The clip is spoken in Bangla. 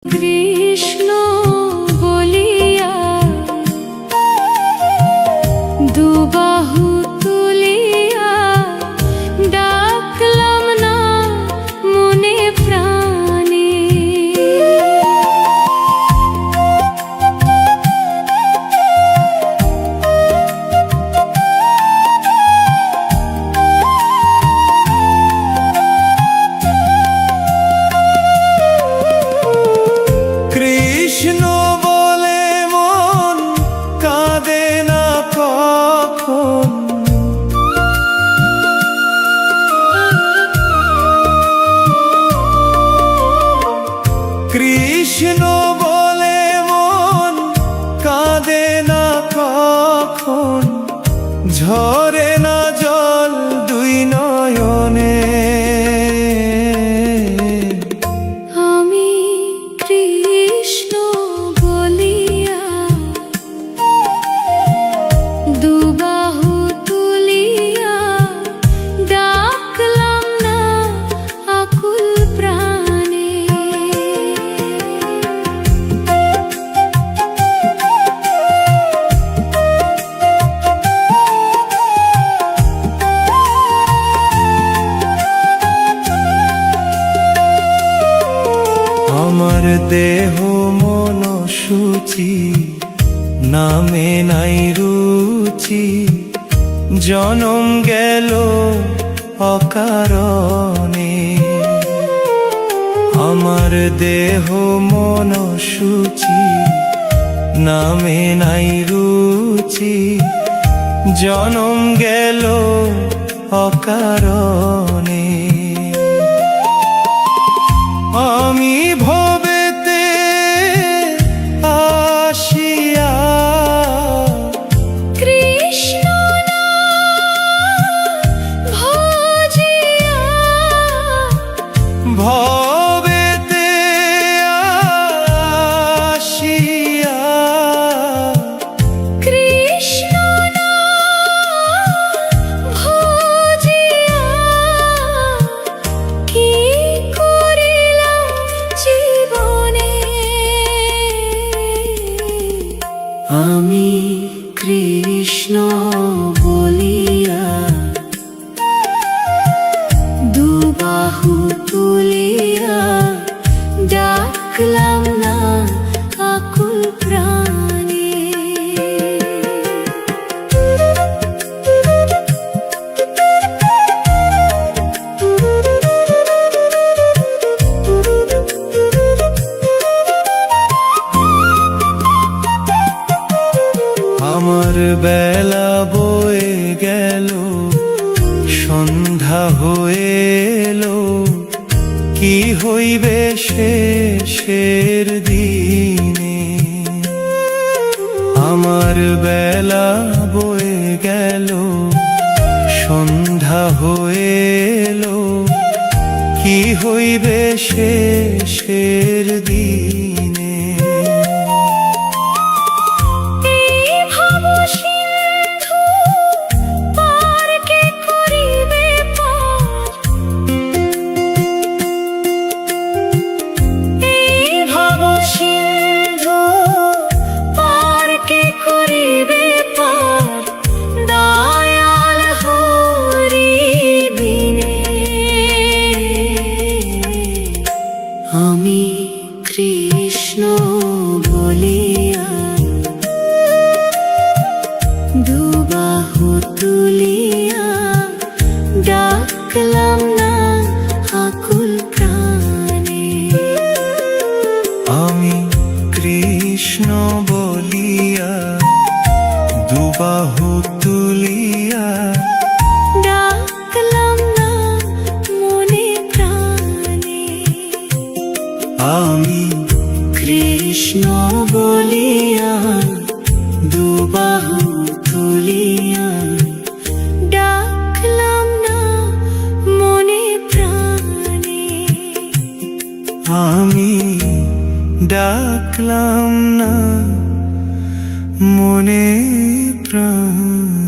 কৃষ্ণ বলিয়া দুবাহু তুলিয়া ডাকলাম না মনে প্রাণে। কৃষ্ণ বলে মন কাঁদে না কখন, কৃষ্ণ বলে মন কাঁদে না কখন, ঝরে না জল দুই নয়নে। আমি কৃষ্ণ বলিয়া দুবাহু তুলিয়া ডাকলাম না আকুল প্রাণে। আমার দেহ মন সূচি, নামে নাই রুচি, জনম গেল অকারণে। আমার দেহ মন সূচি, নামে নাই রুচি, জনম গেল অকারণে। আমি ভবেতে আসিয়া কৃষ্ণ ভজিয়া ভবেতে আসিয়া কৃষ্ণ ভজিয়া কি করিলাম জীবনে। আমি কৃষ্ণ বলিয়া দুবাহু তুলিয়া ডাকলাম না আকুল প্রাণে। আমার বেলা বয়ে গেল, সন্ধ্যা হয়ে এলো, কি হইবে শেষের দিনে। আমার বেলা বয়ে গেল, সন্ধ্যা হয়ে এলো, কি হইবে শেষের দিনে। আমি কৃষ্ণ বলিয়া দুবাহু তুলিয়া ডাকলাম না আকুল প্রাণে। আমি কৃষ্ণ বলিয়া দুবাহু তুলিয়া ডাকলাম না মনে প্রাণে। আমি কৃষ্ণ বলিয়া দুবাহু তুলিয়া ডাকলাম না মনে প্রাণে। আমি ডাকলাম না মনে প্রাণ।